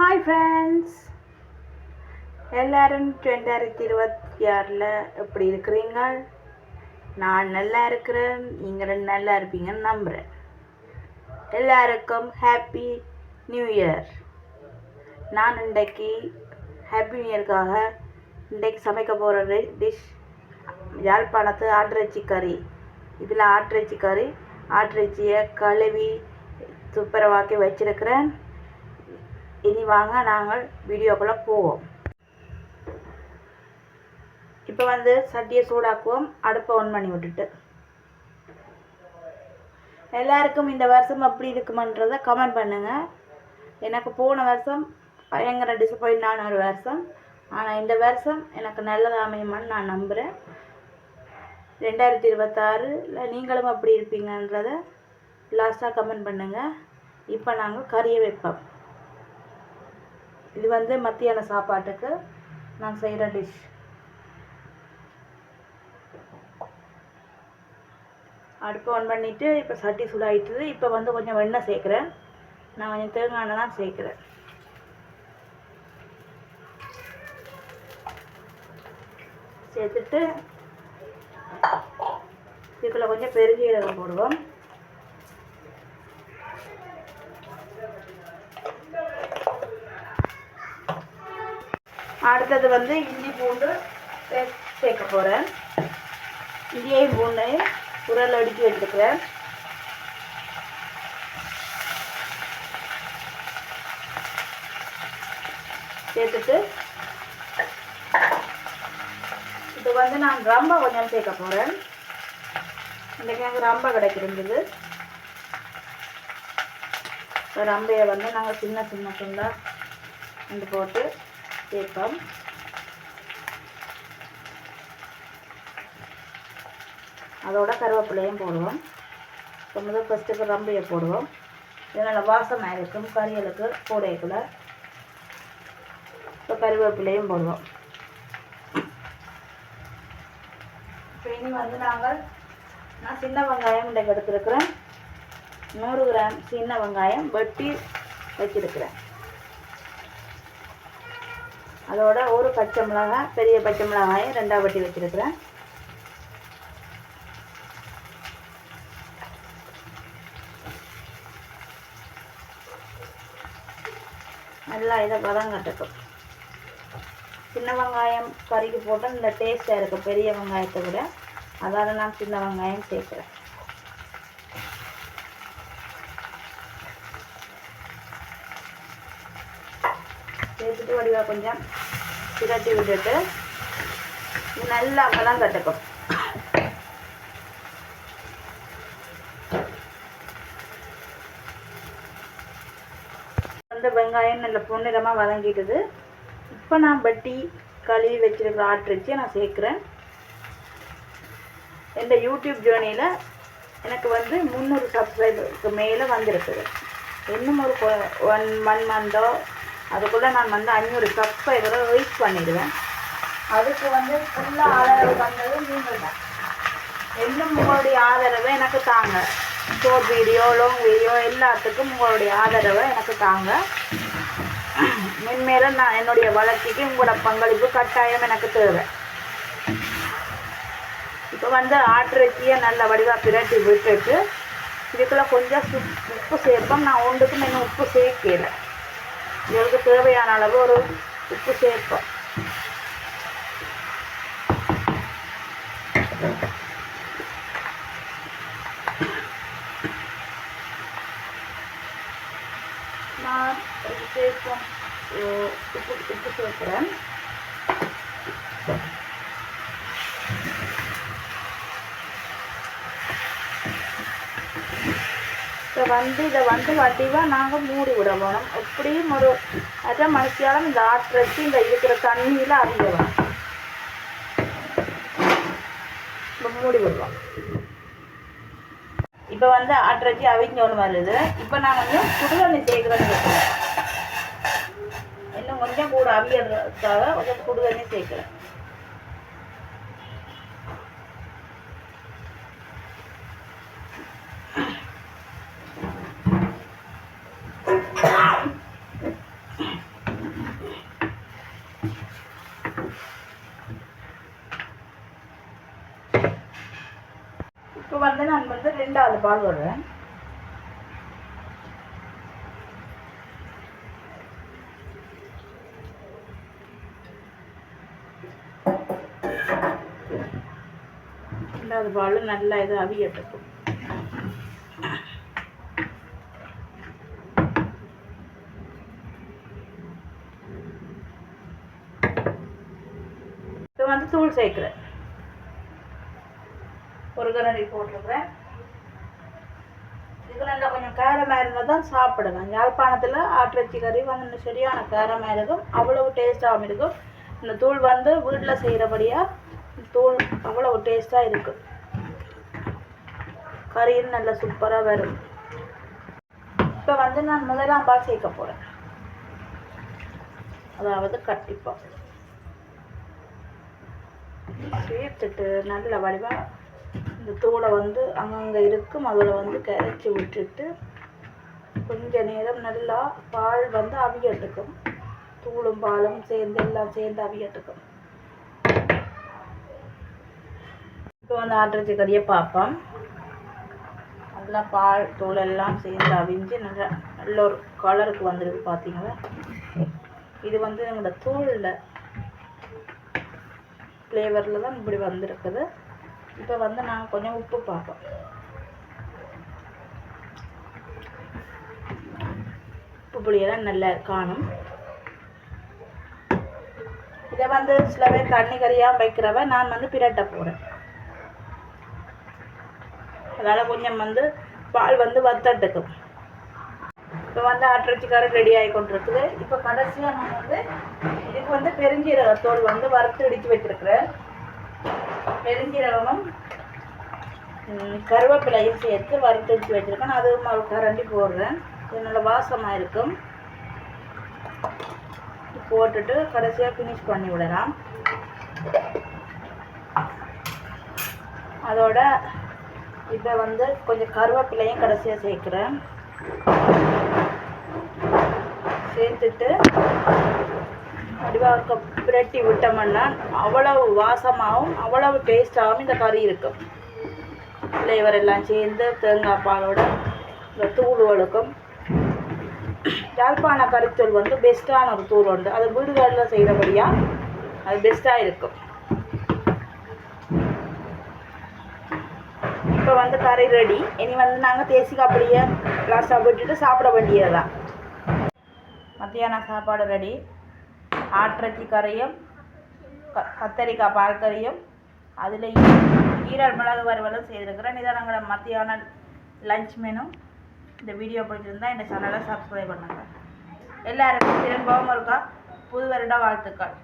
Hi friends, எல்லோரும் 2026 எப்படி இருக்கிறீங்க? நான் நல்லா இருக்கிறேன், நீங்களும் நல்லா இருப்பீங்கன்னு நம்புகிறேன். எல்லாருக்கும் ஹாப்பி நியூ இயர். நான் இன்றைக்கு ஹாப்பி நியூ இயருக்காக இன்றைக்கு சமைக்க போகிற டிஷ் யாழ்ப்பாணத்து ஆட்டிறைச்சி கறி. இதில் ஆட்டிறைச்சியை கழுவி துப்புரவாக்கி வச்சிருக்கிறேன். இனி வாங்க நாங்கள் வீடியோக்குள்ளே போவோம். இப்போ சட்டியை சூடாக்குவோம். அடுப்பை ஆன் பண்ணி விட்டுட்டு எல்லாருக்கும் இந்த வருஷம் எப்படி இருக்குமன்றதை கமெண்ட் பண்ணுங்கள். எனக்கு போன வருஷம் பயங்கர டிசப்பாயிண்டான ஒரு வருஷம். ஆனால் இந்த வருஷம் எனக்கு நல்லது அமையுமான்னு நான் நம்புகிறேன். 2026 நீங்களும் அப்படி இருப்பீங்கன்றதை லாஸ்ட்டாக கமெண்ட் பண்ணுங்கள். இப்போ நாங்கள் கறியை வைப்போம். இது மத்தியான சாப்பாட்டுக்கு நான் செய்கிற டிஷ். அடுப்பு ஆன் பண்ணிவிட்டு இப்போ சட்டி சூடாகிட்டுது. இப்போ கொஞ்சம் வெண்ணெய் சேர்க்குறேன். நான் கொஞ்சம் தேங்காய் எண்ணெய் தான் சேர்க்குறேன். சேர்த்துட்டு இதுக்குள்ள கொஞ்சம் பெருஞ்சீரகம் போடுவோம். அடுத்தது இஞ்சி பூண்டு சேர்க்க போகிறேன். இஞ்சியையும் பூண்டையும் உரல் அடித்து வச்சுருக்கிறேன். சேர்த்துட்டு இது நான் ரம்பை கொஞ்சம் சேர்க்க போகிறேன். இன்றைக்கு எனக்கு ரம்பை கிடைக்கிருந்தது. ரம்பையை நாங்கள் சின்ன சின்ன துண்டாக போட்டு சேர்ப்போம். அதோட கருவேப்பிலையும் போடுவோம். முதல் ஃபஸ்ட்டுக்கு ரம்பையை போடுவோம். இதனால் வாசனை இருக்கும் கறிகளுக்கு போடைக்குள்ள. இப்போ கருவேப்பிலையும் போடுவோம். இப்போ இனி நான் சின்ன வெங்காயம் இன்றைக்கு எடுத்துருக்கிறேன். 100 கிராம் சின்ன வெங்காயம் வெட்டி வச்சிருக்கிறேன். அதோட ஒரு பச்சை மிளகாய், பெரிய பச்சை மிளகாயும் 2ஆக வெட்டி வச்சிருக்கிறேன். நல்லா இதை வதங்கட்டும். சின்ன வெங்காயம் கறிக்கு போட்டால் இந்த டேஸ்ட்டாக இருக்கும் பெரிய வெங்காயத்தை விட. அதால் நான் சின்ன வெங்காயம் சேர்க்குறேன். சேர்த்துட்டு வடிவாக கொஞ்சம் திரட்டி விட்டுட்டு நல்லா வதங்கட்டும். வெங்காயம் நல்ல பொன்னிறமாக வதங்கிட்டுது. இப்போ நான் வெட்டி கழுவி வச்சிருக்கிற ஆட்டிறைச்சியை நான் சேர்க்குறேன். இந்த யூடியூப் ஜேர்னியில் எனக்கு 300 சப்ஸ்கிரைபருக்கு மேலே வந்திருக்குது. இன்னும் ஒரு 1 மந்தோ அதுக்குள்ளே நான் 500 சப்ஸ்கிரைபரை ரீச் பண்ணிடுவேன். அதுக்கு ஃபுல்லாக ஆதரவு பண்ணுறது நீங்கள் தான். இன்னும் உங்களுடைய ஆதரவை எனக்கு தாங்க. ஷார்ட் வீடியோ, லாங் வீடியோ எல்லாத்துக்கும் உங்களுடைய ஆதரவை எனக்கு தாங்க. மென்மேலும் நான் என்னுடைய வளர்ச்சிக்கு உங்களோட பங்களிப்பு கட்டாயம் எனக்கு தேவை. இப்போ ஆட்டிறைச்சியை நல்ல வடிவாக பிரட்டி விட்டுட்டு இதுக்குள்ளே கொஞ்சம் உப்பு சேர்ப்போம். நான் ஒன்றுக்கும் இன்னும் உப்பு சேர்க்கல. இதற்கு தேவையான அளவு ஒரு உப்பு சேர்ப்போம். நான் சேர்ப்போம் உப்பு சேர்க்குறேன். இப்போ இதை வடிவாக நாங்கள் மூடி விட வேணும். எப்படியும் ஒரு 1/2 மணிக்காலம் இந்த ஆட்டிறைச்சி இந்த இருக்கிற தண்ணியில் அரிஞ்சணும். இப்போ மூடி விடுவோம். இப்போ ஆட்டிறைச்சி அவிஞ்சோன்னு வருது. இப்போ நான் கொஞ்சம் சுடுதண்ணி சேர்க்குறேன்னு இன்னும் கொஞ்சம் கூட அவியறதுக்காக கொஞ்சம் சுடுதண்ணி சேர்க்குறேன். 2வது பால் விடுறேன். ரெண்டாவது பால் நல்லா இது அவியட்டும். இப்போ வந்து தூள் சேர்க்குறேன். ஒரு கரண்டி போட்டிருக்கிறேன். இது நல்லா கொஞ்சம் காரமாக இருந்தால் தான் சாப்பிடுவேன். யாழ்ப்பாணத்தில் ஆட்டிறைச்சி கறி வந்து சரியான காரமாக இருக்கும், அவ்வளவு டேஸ்ட்டாகவும் இருக்கும். இந்த தூள் வந்து வீட்டில் செய்கிறபடியாக தூள் அவ்வளவு டேஸ்ட்டாக இருக்கும். கறியும் நல்லா சூப்பராக வரும். இப்போ வந்து நான் 1ஆம் பால் சேர்க்க போகிறேன், அதாவது கட்டிப்பால். சேர்த்துட்டு நல்ல வடிவாக இந்த தூளை வந்து அங்கங்கே இருக்கும் அதில் வந்து கரைச்சி விட்டுட்டு கொஞ்ச நேரம் நல்லா பால் வந்து அவியட்டுக்கும். தூளும் பாலும் சேர்ந்து எல்லாம் சேர்ந்து அவியட்டுக்கும். இப்போ வந்து ஆட்டிறைச்சி கறியை பார்ப்போம். நல்லா பால் தூள் எல்லாம் சேர்ந்து அவிஞ்சு நல்ல ஒரு கலருக்கு வந்துருக்கு பார்த்தீங்களா. இது வந்து எங்களோட தூளில் ஃப்ளேவரில் தான் இப்படி வந்திருக்குது. இப்போ வந்து நான் கொஞ்சம் உப்பு பார்ப்போம். உப்பு புளியெல்லாம் நல்லா காணும். இதை வந்து சில பேர் தண்ணி கறியாக வைக்கிறவ நான் வந்து பிரட்ட போகிறேன். அதனால் கொஞ்சம் வந்து பால் வந்து வத்தட்டுக்கும். இப்போ வந்து ஆட்டிறைச்சி கறி ரெடி ஆகி கொண்டிருக்குது. இப்போ கடைசியாக நான் வந்து இதுக்கு வந்து பெருஞ்சீரகத்தோல் வந்து வறுத்து இடித்து வச்சிருக்கிறேன். பெருஞ்சீரகமும் கருவேப்பிலையும் சேர்த்து வறுத்து இடித்து வச்சுருக்கேன். அது ஒரு கரண்டி போடுறேன். இது நல்ல வாசமாக இருக்கும். போட்டுட்டு கடைசியாக ஃபினிஷ் பண்ணி விடலாம். அதோட இப்போ வந்து கொஞ்சம் கருவேப்பிலையும் கடைசியாக சேர்க்குறேன். சேர்த்துட்டு வடிவாக பிரட்டி விட்டோம்னா அவ்வளவு வாசமாகவும் அவ்வளவு டேஸ்டாகவும் இந்த கறி இருக்கும். ஃப்ளேவர் எல்லாம் சேர்ந்து தேங்காய் பாலோட இந்த தூளுகளுக்கும். யாழ்ப்பாண கறித்தூள் வந்து பெஸ்ட்டான ஒரு தூள் உண்டு. அது வீடுகளில் செய்கிறபடியாக அது பெஸ்ட்டாக இருக்கும். இப்போ வந்து கறி ரெடி. இனி வந்து நாங்கள் தேசிக்காய் அப்படியே லாஸ்ட்டாக விட்டுட்டு சாப்பிட வேண்டியது தான். மத்தியான சாப்பாடு ரெடி. ஆட்டிறைச்சி கறியும் கத்தரிக்காய் பால் கறியும் அதில் ஈரல் மிளகு வறுவலும் செய்திருக்கிறேன். இதை நாங்கள் மத்தியான லஞ்ச் மெனு. இந்த வீடியோ பிடிச்சிருந்தா இந்த சேனலை சப்ஸ்கிரைப் பண்ணுங்கள். எல்லாருக்கும் திரும்பவும் இருக்கா புது வருட வாழ்த்துக்கள்.